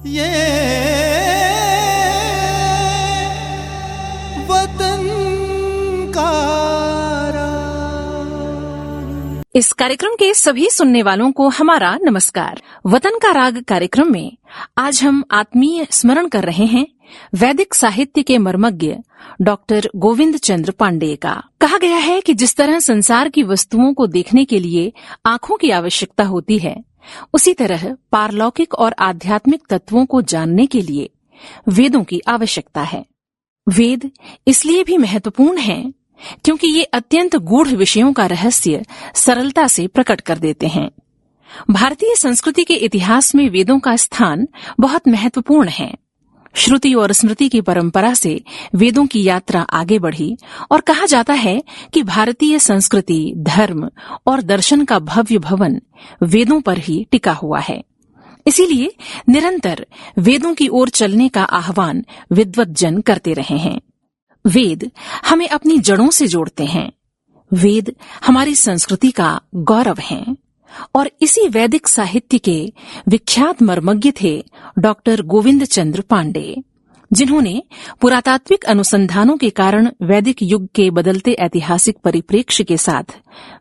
ये वतन का राग। इस कार्यक्रम के सभी सुनने वालों को हमारा नमस्कार। वतन का राग कार्यक्रम में आज हम आत्मीय स्मरण कर रहे हैं वैदिक साहित्य के मर्मज्ञ डॉक्टर गोविंद चंद्र पांडेय का। कहा गया है कि जिस तरह संसार की वस्तुओं को देखने के लिए आंखों की आवश्यकता होती है, उसी तरह पारलौकिक और आध्यात्मिक तत्वों को जानने के लिए वेदों की आवश्यकता है। वेद इसलिए भी महत्वपूर्ण हैं क्योंकि ये अत्यंत गूढ़ विषयों का रहस्य सरलता से प्रकट कर देते हैं। भारतीय संस्कृति के इतिहास में वेदों का स्थान बहुत महत्वपूर्ण है। श्रुति और स्मृति की परंपरा से वेदों की यात्रा आगे बढ़ी और कहा जाता है कि भारतीय संस्कृति, धर्म और दर्शन का भव्य भवन वेदों पर ही टिका हुआ है। इसीलिए निरंतर वेदों की ओर चलने का आह्वान विद्वद्जन करते रहे हैं। वेद हमें अपनी जड़ों से जोड़ते हैं। वेद हमारी संस्कृति का गौरव हैं। और इसी वैदिक साहित्य के विख्यात मर्मज्ञ थे डॉक्टर गोविंद चंद्र पांडेय, जिन्होंने पुरातात्विक अनुसंधानों के कारण वैदिक युग के बदलते ऐतिहासिक परिप्रेक्ष्य के साथ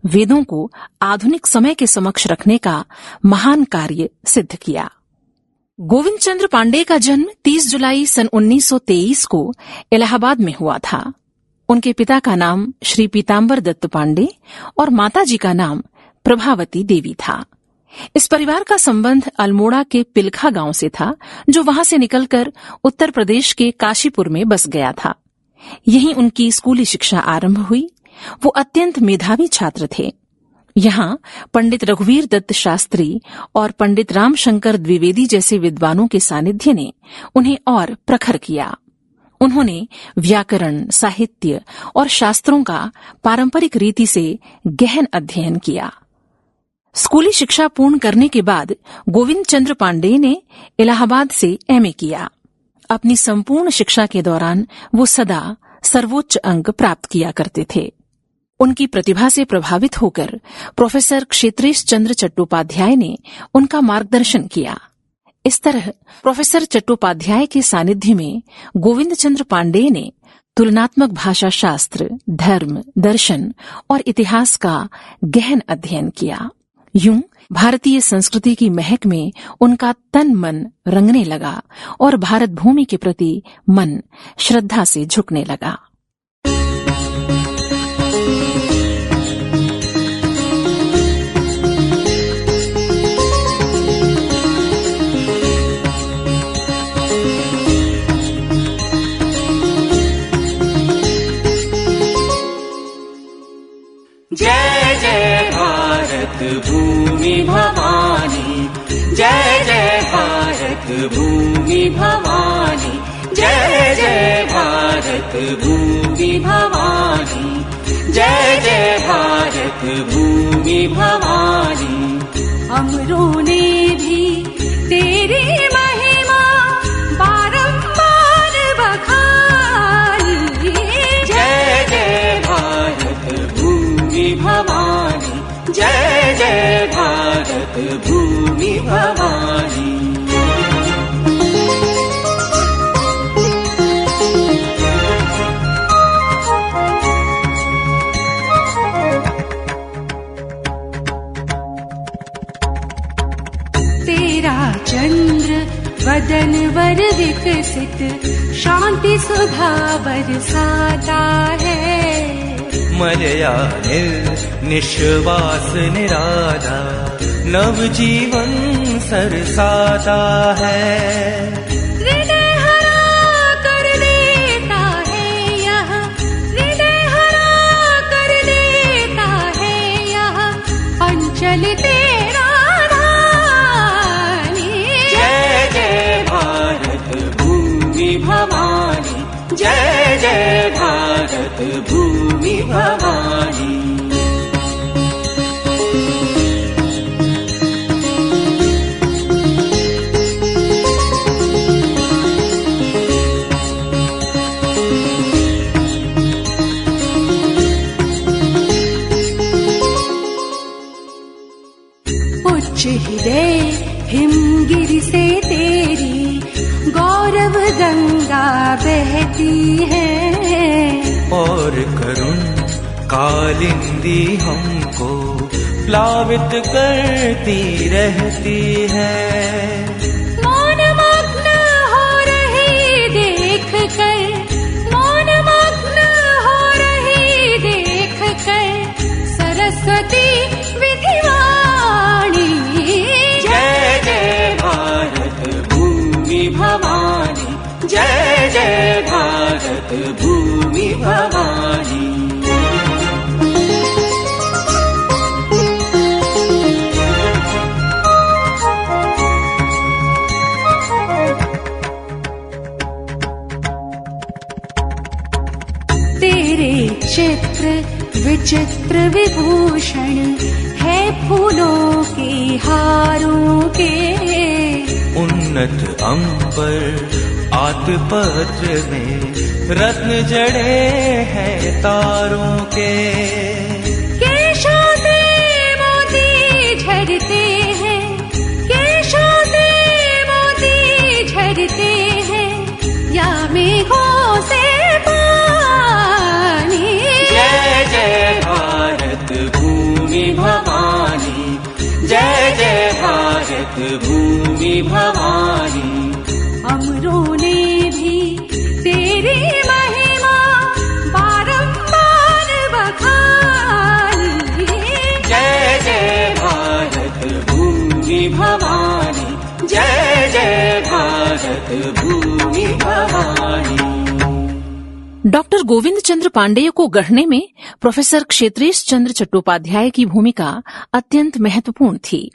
वेदों को आधुनिक समय के समक्ष रखने का महान कार्य सिद्ध किया। गोविंद चंद्र पांडेय का जन्म 30 जुलाई सन 1923 को इलाहाबाद में हुआ था। उनके पिता का नाम श्री पीताम्बर दत्त पांडे और माताजी का नाम प्रभावती देवी था। इस परिवार का संबंध अल्मोड़ा के पिलखा गांव से था, जो वहां से निकलकर उत्तर प्रदेश के काशीपुर में बस गया था। यहीं उनकी स्कूली शिक्षा आरंभ हुई। वो अत्यंत मेधावी छात्र थे। यहाँ पंडित रघुवीर दत्त शास्त्री और पंडित रामशंकर द्विवेदी जैसे विद्वानों के सानिध्य ने उन्हें और प्रखर किया। उन्होंने व्याकरण, साहित्य और शास्त्रों का पारंपरिक रीति से गहन अध्ययन किया। स्कूली शिक्षा पूर्ण करने के बाद गोविंद चंद्र पांडेय ने इलाहाबाद से एमए किया। अपनी संपूर्ण शिक्षा के दौरान वो सदा सर्वोच्च अंक प्राप्त किया करते थे। उनकी प्रतिभा से प्रभावित होकर प्रोफेसर क्षेत्रेश चंद्र चट्टोपाध्याय ने उनका मार्गदर्शन किया। इस तरह प्रोफेसर चट्टोपाध्याय के सानिध्य में गोविंद चंद्र पांडेय ने तुलनात्मक भाषा शास्त्र, धर्म, दर्शन और इतिहास का गहन अध्ययन किया। यूं भारतीय संस्कृति की महक में उनका तन मन रंगने लगा और भारत भूमि के प्रति मन श्रद्धा से झुकने लगा। जय जय भारत भूमि भवानी, जय जय भारत भूमि भवानी, जय जय भारत भूमि भवानी, जय जय भारत भूमि भवानी। अमरों ने भी तेरी महिमा बारंबार बखानी। जय जय भारत भूमि भवानी, जय जय भारत भूमि भवानी। तेरा चंद्र वदन वर विकसित शांति सुधा बरसाता है। मलया निश्वास निराला नव जीवन सरसाता है। हृदय हरा कर देता है यह, हृदय हरा कर देता है यह अंचल तेरा धानी। जय जय भारत भूमि भवानी, जय जय भारत भूमि भवानी। उच्च हृदय हिमगिरि से तेरी है। और करुण कालिंदी हमको प्लावित करती रहती है। मौन मग्न हो रही देख कर, मौन मग्न हो रही देख कर, सरस्वती विधिवाणी। जय जय भारत भूमि भवानी, जय जय भारत भूमि भवानी। तेरे चित्र विचित्र विभूषण है फूलों के हारों के। उन्नत अंबर आतपत्र में रत्न जड़े हैं तारों के। केशों से मोती झरते हैं, केशों से मोती झरते हैं, या मेघों से पानी। जय जय भारत भूमि भवानी, जय जय भारत भूमि भवानी। अमरों ने भी तेरी महिमा बारंबार बखानी। जय जय भारत भूमि भवानी, जय जय भारत भूमि भवानी। डॉक्टर गोविंद चंद्र पांडेय को गढ़ने में प्रोफेसर क्षेत्रेश चंद्र चट्टोपाध्याय की भूमिका अत्यंत महत्वपूर्ण थी।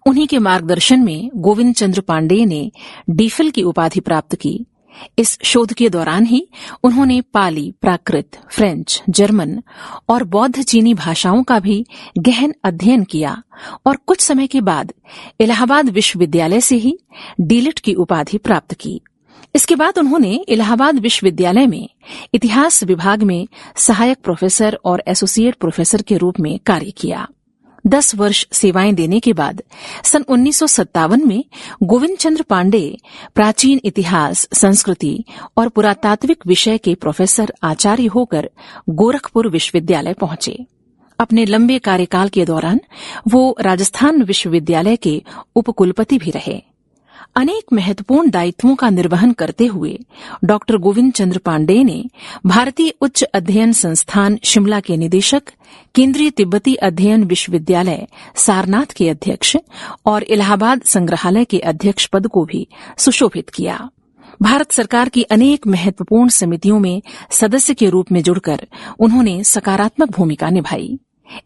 उन्हीं के मार्गदर्शन में गोविंद चंद्र पांडेय ने डीफिल की उपाधि प्राप्त की। इस शोध के दौरान ही उन्होंने पाली, प्राकृत, फ्रेंच, जर्मन और बौद्ध चीनी भाषाओं का भी गहन अध्ययन किया और कुछ समय के बाद इलाहाबाद विश्वविद्यालय से ही डीलिट की उपाधि प्राप्त की। इसके बाद उन्होंने इलाहाबाद विश्वविद्यालय में इतिहास विभाग में सहायक प्रोफेसर और एसोसिएट प्रोफेसर के रूप में कार्य किया। 10 वर्ष सेवाएं देने के बाद सन 1957 में गोविंद चंद्र पांडेय प्राचीन इतिहास, संस्कृति और पुरातात्विक विषय के प्रोफेसर आचार्य होकर गोरखपुर विश्वविद्यालय पहुंचे। अपने लंबे कार्यकाल के दौरान वो राजस्थान विश्वविद्यालय के उपकुलपति भी रहे। अनेक महत्वपूर्ण दायित्वों का निर्वहन करते हुए डॉक्टर गोविंद चंद्र पांडेय ने भारतीय उच्च अध्ययन संस्थान शिमला के निदेशक, केंद्रीय तिब्बती अध्ययन विश्वविद्यालय सारनाथ के अध्यक्ष और इलाहाबाद संग्रहालय के अध्यक्ष पद को भी सुशोभित किया। भारत सरकार की अनेक महत्वपूर्ण समितियों में सदस्य के रूप में जुड़कर उन्होंने सकारात्मक भूमिका निभाई।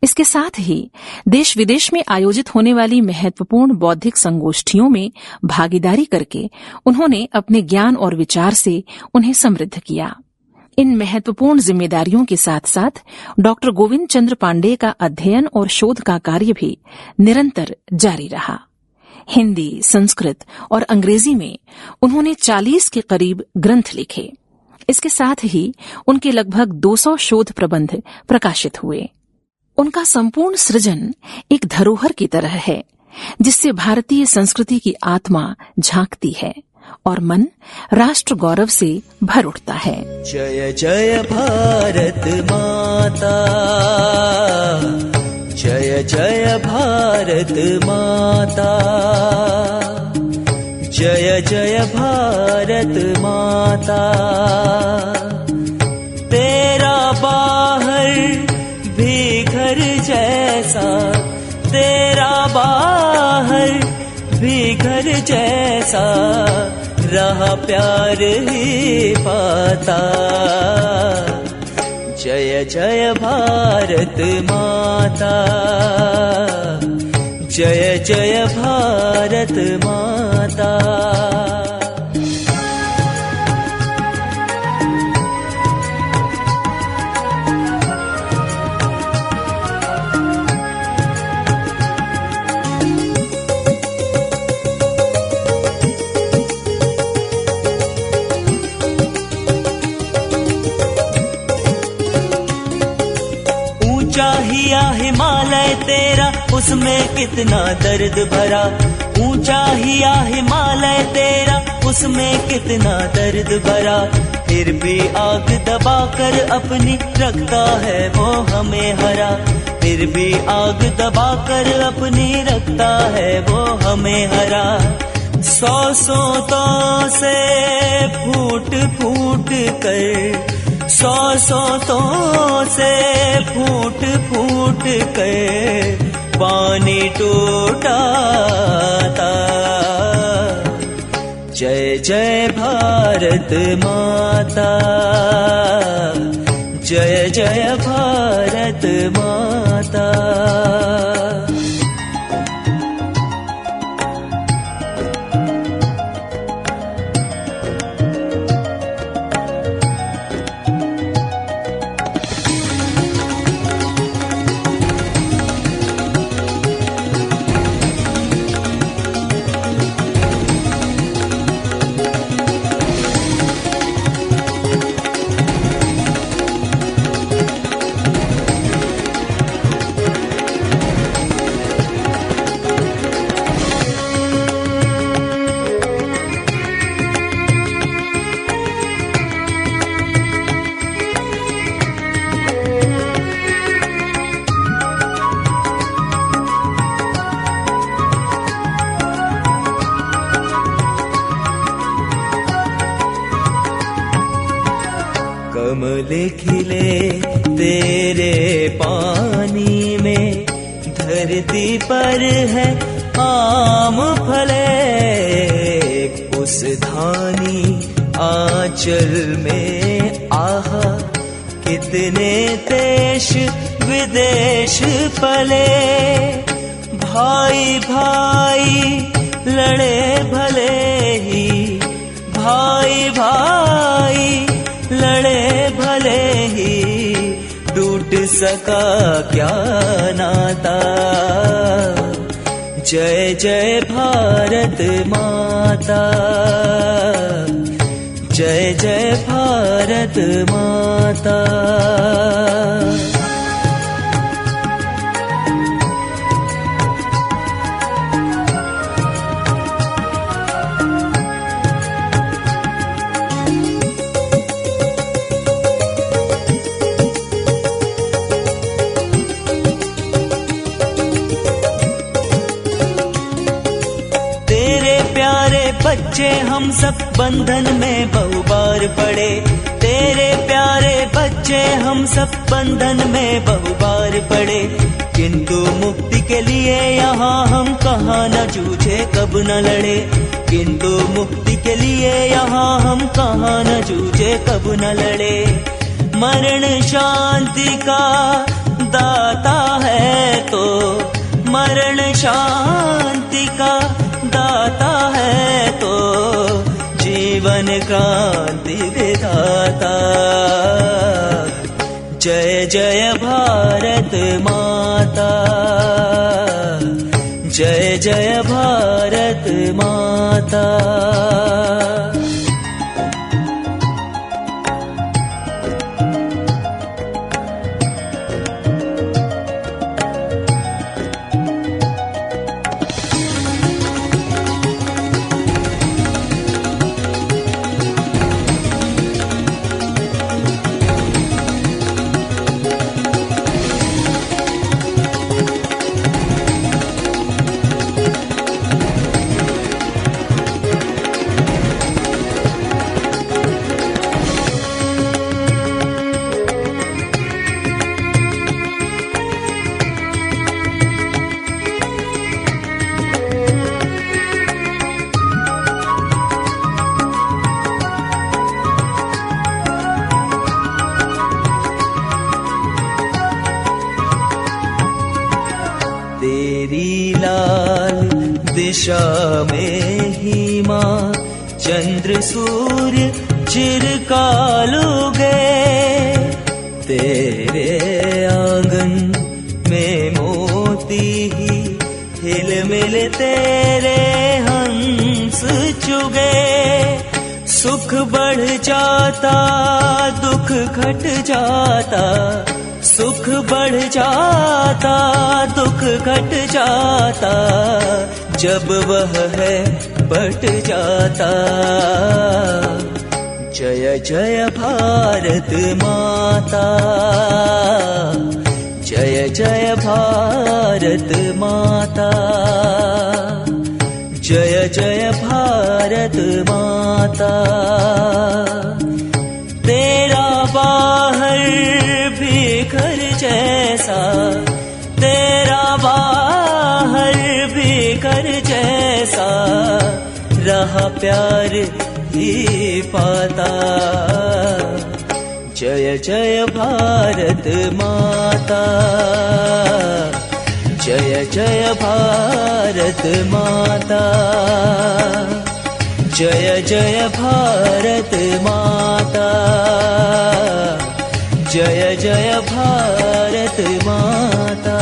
इसके साथ ही देश विदेश में आयोजित होने वाली महत्वपूर्ण बौद्धिक संगोष्ठियों में भागीदारी करके उन्होंने अपने ज्ञान और विचार से उन्हें समृद्ध किया। इन महत्वपूर्ण जिम्मेदारियों के साथ साथ डॉक्टर गोविंद चंद्र पांडेय का अध्ययन और शोध का कार्य भी निरंतर जारी रहा। हिंदी, संस्कृत और अंग्रेजी में उन्होंने 40 के करीब ग्रंथ लिखे। इसके साथ ही उनके लगभग 200 शोध प्रबंध प्रकाशित हुए। उनका संपूर्ण सृजन एक धरोहर की तरह है, जिससे भारतीय संस्कृति की आत्मा झांकती है और मन राष्ट्र गौरव से भर उठता है। जय जय भारत माता, जय जय भारत माता, जय जय भारत माता। तेरा बाहर भी घर जैसा, तेरा बाहर भी घर जैसा, रहा प्यार ही पाता। जय जय भारत माता, जय जय भारत माता। ऊंचा हिमालय तेरा, उसमें कितना दर्द भरा। ऊंचा हिमालय तेरा, उसमें कितना दर्द भरा, फिर भी आग दबाकर अपनी रखता है वो हमें हरा। फिर भी आग दबाकर अपनी रखता है वो हमें हरा। सौ सोतों से फूट फूट कर, सौ सोतों से फूट फूट कर पानी टूटा था। जय जय भारत माता, जय जय भारत माता। कमल खिले तेरे पानी में, धरती पर है आम फले। उस धानी आंचल में आहा, कितने देश विदेश पले। भाई भाई लड़े भले ही, भाई भाई लड़े भले ही, टूट सका क्या नाता। जय जय भारत माता, जय जय भारत माता। बच्चे हम सब बंधन में बहु बार पड़े। तेरे प्यारे बच्चे हम सब बंधन में बहु बार पड़े। किंतु मुक्ति के लिए यहाँ हम कहाँ न जूझे, कब न लड़े। किंतु मुक्ति के लिए यहाँ हम कहाँ न जूझे, कब न लड़े। मरण शांति का दाता है तो, मरण शांति का दाता है तो, जीवन क्रांति विधाता। जय जय भारत माता, जय जय भारत माता। तेरी लाल दिशा में ही माँ चंद्र सूर्य चिरकाल उगे। तेरे आंगन में मोती ही हिलमिल तेरे हंस चुगे। सुख बढ़ जाता दुख घट जाता, सुख बढ़ जाता दुख घट जाता, जब वह है लपट जाता। जय जय भारत माता, जय जय भारत माता, जय जय भारत माता। तेरा बाहर भी घर जैसा, तेरा बाहर भी घर जैसा, रहा प्यार ही पाता। जय जय भारत माता, जय जय भारत माता, जय जय भारत माता, जय जय भारत माता।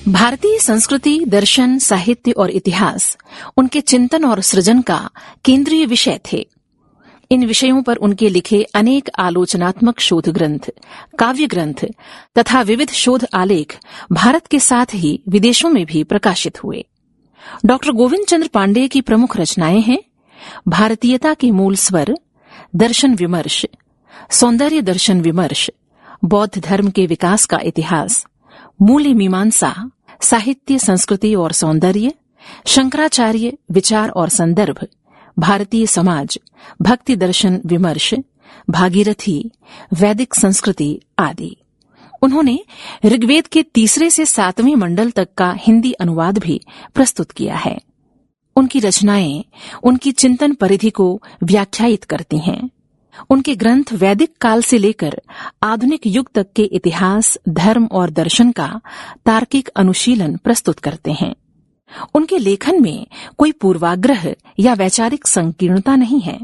भारतीय संस्कृति, दर्शन, साहित्य और इतिहास उनके चिंतन और सृजन का केंद्रीय विषय थे। इन विषयों पर उनके लिखे अनेक आलोचनात्मक शोध ग्रंथ, काव्य ग्रंथ तथा विविध शोध आलेख भारत के साथ ही विदेशों में भी प्रकाशित हुए। डॉक्टर गोविंद चंद्र पांडे की प्रमुख रचनाएं हैं भारतीयता के मूल स्वर, दर्शन विमर्श, सौंदर्य दर्शन विमर्श, बौद्ध धर्म के विकास का इतिहास, मूल्य मीमांसा, साहित्य, संस्कृति और सौंदर्य, शंकराचार्य, विचार और संदर्भ, भारतीय समाज, भक्ति दर्शन विमर्श, भागीरथी, वैदिक संस्कृति आदि। उन्होंने ऋग्वेद के 3 से 7वें मंडल तक का हिंदी अनुवाद भी प्रस्तुत किया है। उनकी रचनाएं उनकी चिंतन परिधि को व्याख्यायित करती हैं। उनके ग्रंथ वैदिक काल से लेकर आधुनिक युग तक के इतिहास, धर्म और दर्शन का तार्किक अनुशीलन प्रस्तुत करते हैं। उनके लेखन में कोई पूर्वाग्रह या वैचारिक संकीर्णता नहीं है।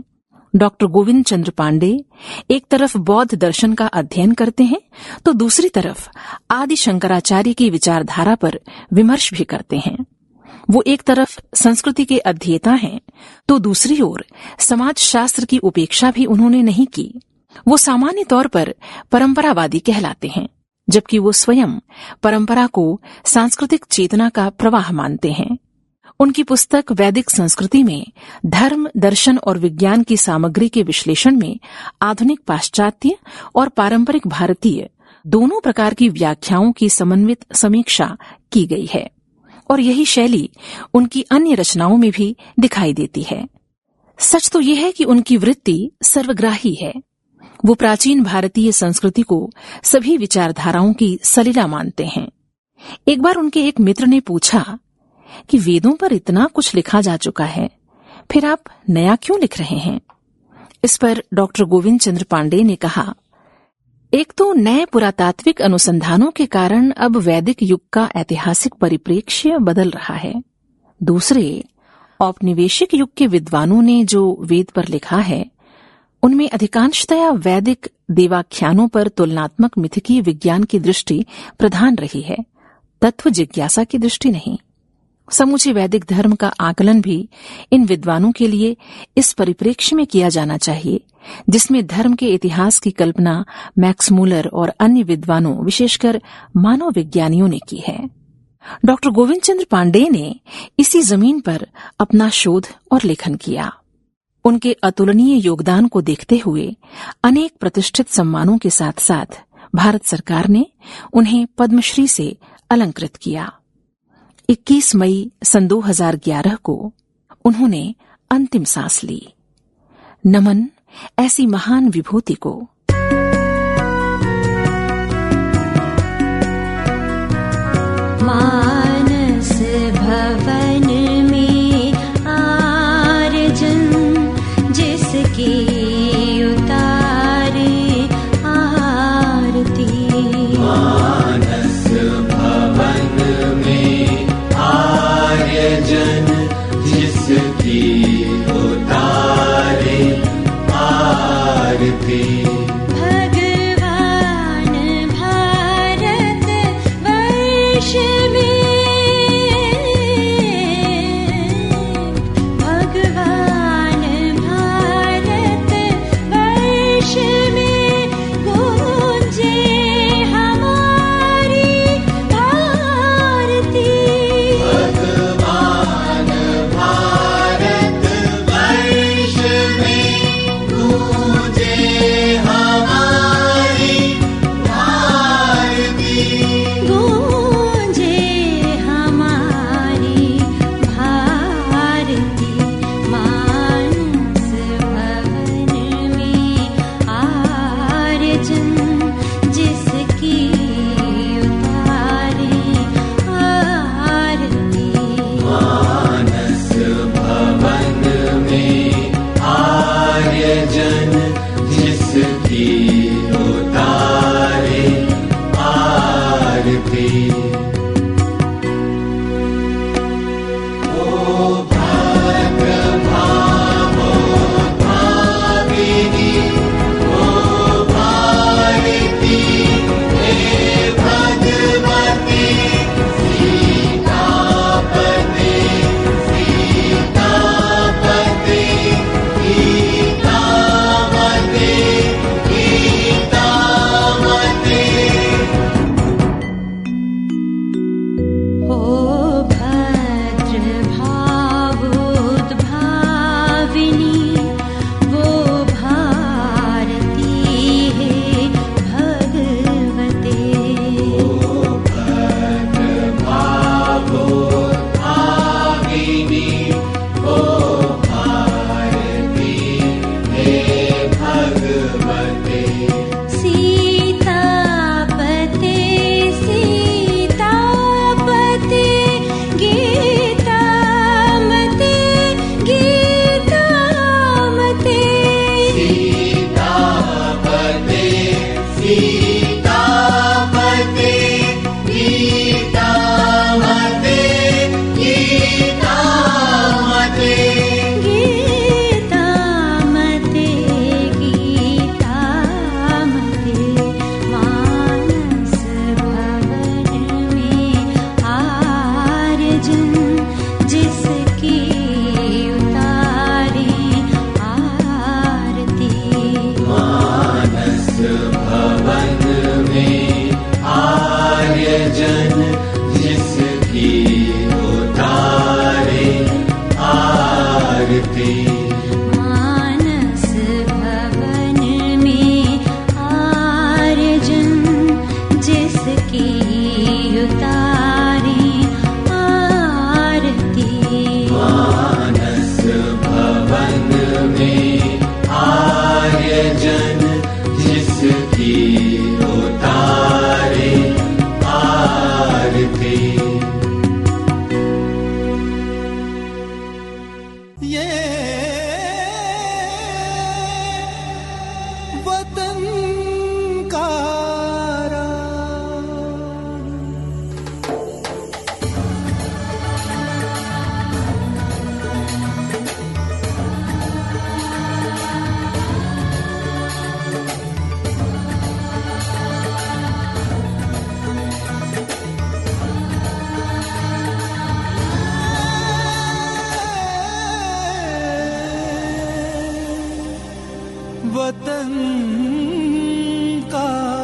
डॉक्टर गोविंद चंद्र पांडे एक तरफ बौद्ध दर्शन का अध्ययन करते हैं तो दूसरी तरफ आदि शंकराचार्य की विचारधारा पर विमर्श भी करते हैं। वो एक तरफ संस्कृति के अध्येता हैं तो दूसरी ओर समाज शास्त्र की उपेक्षा भी उन्होंने नहीं की। वो सामान्य तौर पर परंपरावादी कहलाते हैं, जबकि वो स्वयं परंपरा को सांस्कृतिक चेतना का प्रवाह मानते हैं। उनकी पुस्तक वैदिक संस्कृति में धर्म, दर्शन और विज्ञान की सामग्री के विश्लेषण में आधुनिक पाश्चात्य और पारंपरिक भारतीय दोनों प्रकार की व्याख्याओं की समन्वित समीक्षा की गई है और यही शैली उनकी अन्य रचनाओं में भी दिखाई देती है। सच तो यह है कि उनकी वृत्ति सर्वग्राही है। वो प्राचीन भारतीय संस्कृति को सभी विचारधाराओं की सलीला मानते हैं। एक बार उनके एक मित्र ने पूछा कि वेदों पर इतना कुछ लिखा जा चुका है, फिर आप नया क्यों लिख रहे हैं? इस पर डॉक्टर गोविंद चंद्र पांडे ने कहा, एक तो नए पुरातात्विक अनुसंधानों के कारण अब वैदिक युग का ऐतिहासिक परिप्रेक्ष्य बदल रहा है। दूसरे, औपनिवेशिक युग के विद्वानों ने जो वेद पर लिखा है उनमें अधिकांशतया वैदिक देवाख्यानों पर तुलनात्मक मिथकीय विज्ञान की दृष्टि प्रधान रही है, तत्व जिज्ञासा की दृष्टि नहीं। समूचे वैदिक धर्म का आकलन भी इन विद्वानों के लिए इस परिप्रेक्ष्य में किया जाना चाहिए जिसमें धर्म के इतिहास की कल्पना मैक्स मूलर और अन्य विद्वानों, विशेषकर मानव विज्ञानियों ने की है। डॉक्टर गोविंद चंद्र पांडे ने इसी जमीन पर अपना शोध और लेखन किया। उनके अतुलनीय योगदान को देखते हुए अनेक प्रतिष्ठित सम्मानों के साथ साथ भारत सरकार ने उन्हें पद्मश्री से अलंकृत किया। 21 मई सन 2011 को उन्होंने अंतिम सांस ली। नमन ऐसी महान विभूति को। मानस भवन में आर्जन जिसकी उतारे आरती। मानस भवन में आर्यजन जिसकी उतारे आरती। भगवान भारत वर्ष में ये वतन का वतन का